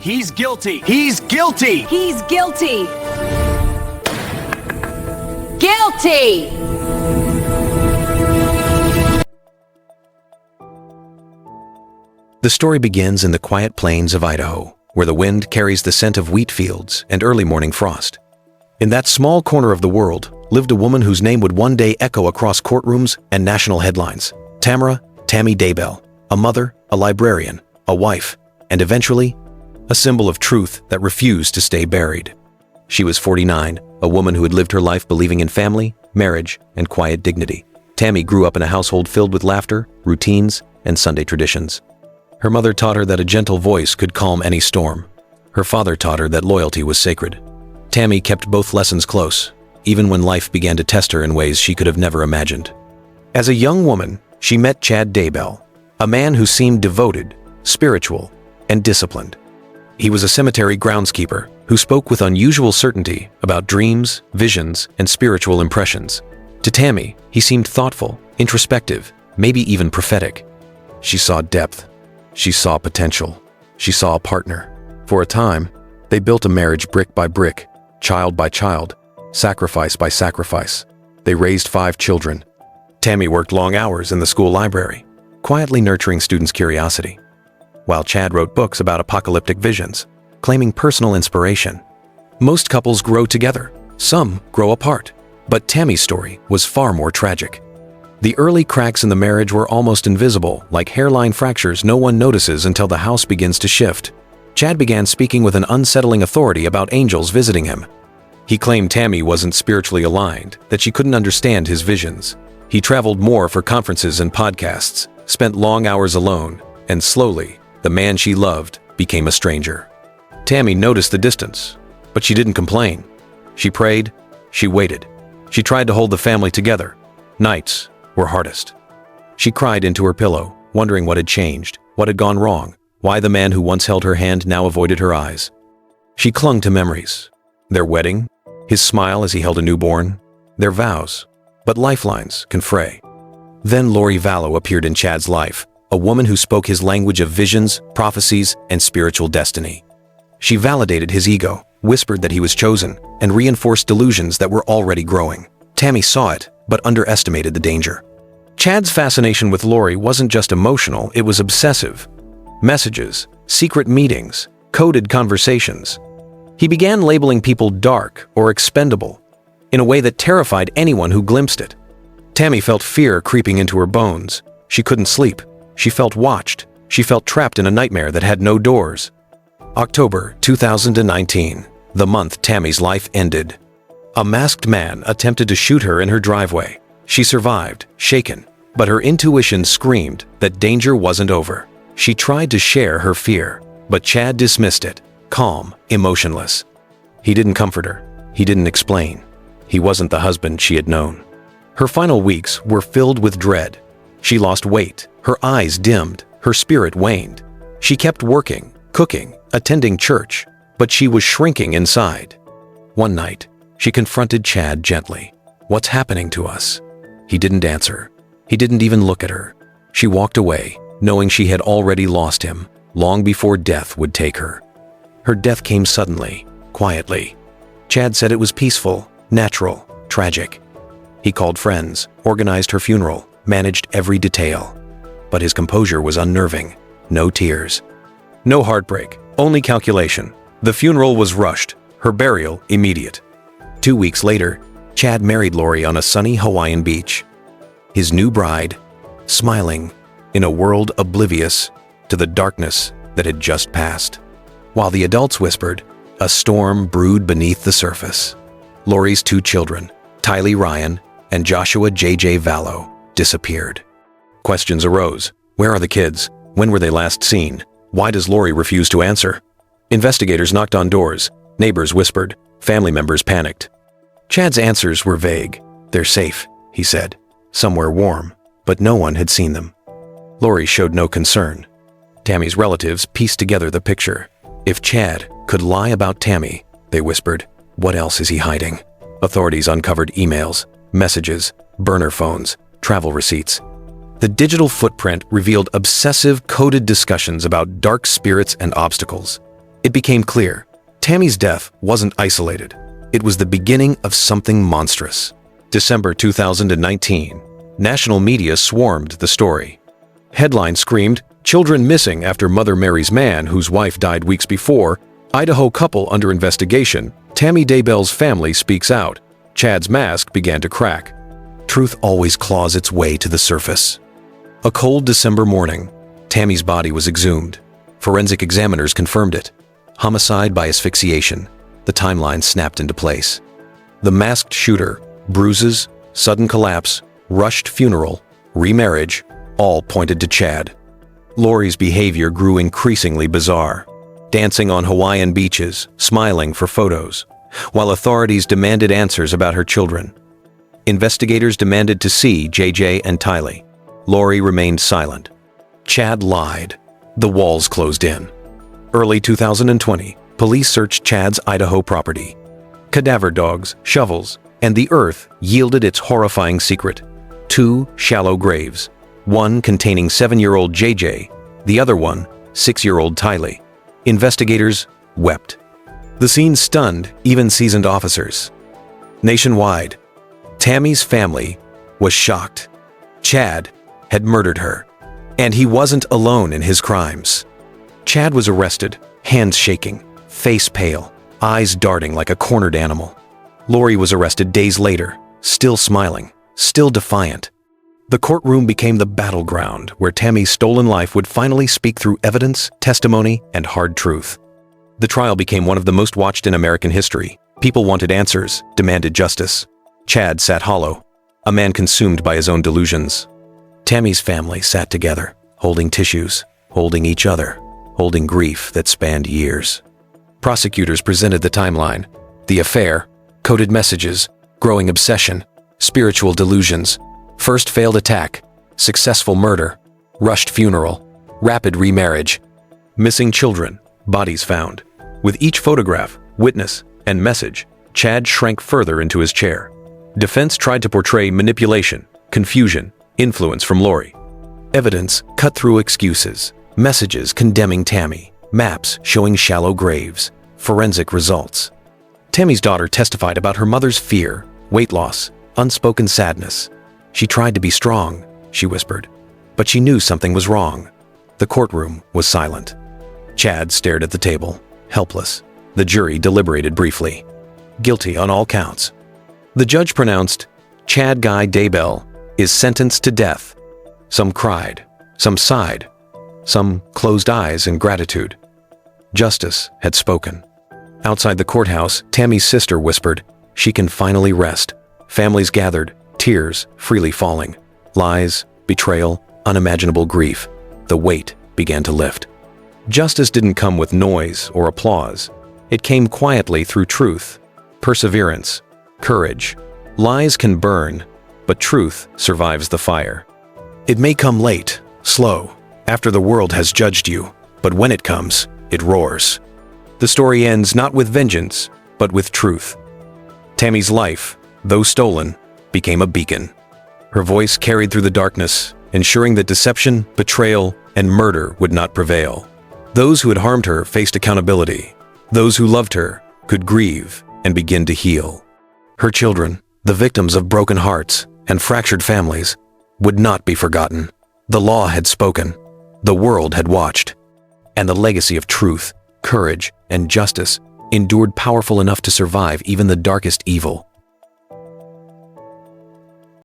He's guilty! He's guilty! He's guilty! Guilty! The story begins in the quiet plains of Idaho, where the wind carries the scent of wheat fields and early morning frost. In that small corner of the world lived a woman whose name would one day echo across courtrooms and national headlines. Tammy Daybell, a mother, a librarian, a wife, and eventually, a symbol of truth that refused to stay buried. She was 49, a woman who had lived her life believing in family, marriage, and quiet dignity. Tammy grew up in a household filled with laughter, routines, and Sunday traditions. Her mother taught her that a gentle voice could calm any storm. Her father taught her that loyalty was sacred. Tammy kept both lessons close, even when life began to test her in ways she could have never imagined. As a young woman, she met Chad Daybell, a man who seemed devoted, spiritual, and disciplined. He was a cemetery groundskeeper who spoke with unusual certainty about dreams, visions, and spiritual impressions. To Tammy, he seemed thoughtful, introspective, maybe even prophetic. She saw depth. She saw potential. She saw a partner. For a time, they built a marriage brick by brick, child by child, sacrifice by sacrifice. They raised 5 children. Tammy worked long hours in the school library, quietly nurturing students' curiosity, while Chad wrote books about apocalyptic visions, claiming personal inspiration. Most couples grow together, some grow apart, but Tammy's story was far more tragic. The early cracks in the marriage were almost invisible, like hairline fractures no one notices until the house begins to shift. Chad began speaking with an unsettling authority about angels visiting him. He claimed Tammy wasn't spiritually aligned, that she couldn't understand his visions. He traveled more for conferences and podcasts, spent long hours alone, and slowly, the man she loved became a stranger. Tammy noticed the distance, but she didn't complain. She prayed, she waited. She tried to hold the family together. Nights were hardest. She cried into her pillow, wondering what had changed, what had gone wrong, why the man who once held her hand now avoided her eyes. She clung to memories. Their wedding, his smile as he held a newborn, their vows. But lifelines can fray. Then Lori Vallow appeared in Chad's life, a woman who spoke his language of visions, prophecies, and spiritual destiny. She validated his ego, whispered that he was chosen, and reinforced delusions that were already growing. Tammy saw it, but underestimated the danger. Chad's fascination with Lori wasn't just emotional, it was obsessive. Messages, secret meetings, coded conversations. He began labeling people dark or expendable, in a way that terrified anyone who glimpsed it. Tammy felt fear creeping into her bones. She couldn't sleep. She felt watched. She felt trapped in a nightmare that had no doors. October 2019, the month Tammy's life ended. A masked man attempted to shoot her in her driveway. She survived, shaken, but her intuition screamed that danger wasn't over. She tried to share her fear, but Chad dismissed it, calm, emotionless. He didn't comfort her. He didn't explain. He wasn't the husband she had known. Her final weeks were filled with dread. She lost weight, her eyes dimmed, her spirit waned. She kept working, cooking, attending church, but she was shrinking inside. One night, she confronted Chad gently. "What's happening to us?" He didn't answer. He didn't even look at her. She walked away, knowing she had already lost him, long before death would take her. Her death came suddenly, quietly. Chad said it was peaceful, natural, tragic. He called friends, organized her funeral, managed every detail. But his composure was unnerving. No tears. No heartbreak, only calculation. The funeral was rushed, her burial immediate. 2 weeks later, Chad married Lori on a sunny Hawaiian beach. His new bride, smiling, in a world oblivious to the darkness that had just passed. While the adults whispered, a storm brewed beneath the surface. Lori's 2 children, Tylee Ryan and Joshua J.J. Vallow, disappeared. Questions arose. Where are the kids? When were they last seen? Why does Lori refuse to answer? Investigators knocked on doors. Neighbors whispered. Family members panicked. Chad's answers were vague. "They're safe," he said. "Somewhere warm." But no one had seen them. Lori showed no concern. Tammy's relatives pieced together the picture. If Chad could lie about Tammy, they whispered, what else is he hiding? Authorities uncovered emails, messages, burner phones, travel receipts. The digital footprint revealed obsessive, coded discussions about dark spirits and obstacles. It became clear, Tammy's death wasn't isolated. It was the beginning of something monstrous. December 2019, national media swarmed the story. Headlines screamed, "Children missing after Mother Mary's man whose wife died weeks before," "Idaho couple under investigation," "Tammy Daybell's family speaks out," Chad's mask began to crack. Truth always claws its way to the surface. A cold December morning, Tammy's body was exhumed. Forensic examiners confirmed it. Homicide by asphyxiation. The timeline snapped into place. The masked shooter, bruises, sudden collapse, rushed funeral, remarriage, all pointed to Chad. Lori's behavior grew increasingly bizarre, dancing on Hawaiian beaches, smiling for photos, while authorities demanded answers about her children. Investigators demanded to see JJ and Tylee. Lori remained silent. Chad lied. The walls closed in. Early 2020, police searched Chad's Idaho property. Cadaver dogs, shovels, and the earth yielded its horrifying secret. 2 shallow graves, one containing 7-year-old JJ, the other one, 6-year-old Tylee. Investigators wept. The scene stunned even seasoned officers. Nationwide, Tammy's family was shocked. Chad had murdered her, and he wasn't alone in his crimes. Chad was arrested, hands shaking, face pale, eyes darting like a cornered animal. Lori was arrested days later, still smiling, still defiant. The courtroom became the battleground where Tammy's stolen life would finally speak through evidence, testimony, and hard truth. The trial became one of the most watched in American history. People wanted answers, demanded justice. Chad sat hollow, a man consumed by his own delusions. Tammy's family sat together, holding tissues, holding each other, holding grief that spanned years. Prosecutors presented the timeline, the affair, coded messages, growing obsession, spiritual delusions, first failed attack, successful murder, rushed funeral, rapid remarriage, missing children, bodies found. With each photograph, witness, and message, Chad shrank further into his chair. Defense tried to portray manipulation, confusion, influence from Lori. Evidence cut through excuses, messages condemning Tammy, maps showing shallow graves, forensic results. Tammy's daughter testified about her mother's fear, weight loss, unspoken sadness. She tried to be strong, she whispered, but she knew something was wrong. The courtroom was silent. Chad stared at the table, helpless. The jury deliberated briefly. Guilty on all counts. The judge pronounced, Chad Guy Daybell is sentenced to death. Some cried, some sighed, some closed eyes in gratitude. Justice had spoken. Outside the courthouse, Tammy's sister whispered, she can finally rest. Families gathered, tears freely falling. Lies, betrayal, unimaginable grief. The weight began to lift. Justice didn't come with noise or applause. It came quietly through truth, perseverance, courage. Lies can burn, but truth survives the fire. It may come late, slow, after the world has judged you, but when it comes, it roars. The story ends not with vengeance, but with truth. Tammy's life, though stolen, became a beacon. Her voice carried through the darkness, ensuring that deception, betrayal, and murder would not prevail. Those who had harmed her faced accountability. Those who loved her could grieve and begin to heal. Her children, the victims of broken hearts and fractured families, would not be forgotten. The law had spoken. The world had watched. And the legacy of truth, courage, and justice endured powerful enough to survive even the darkest evil.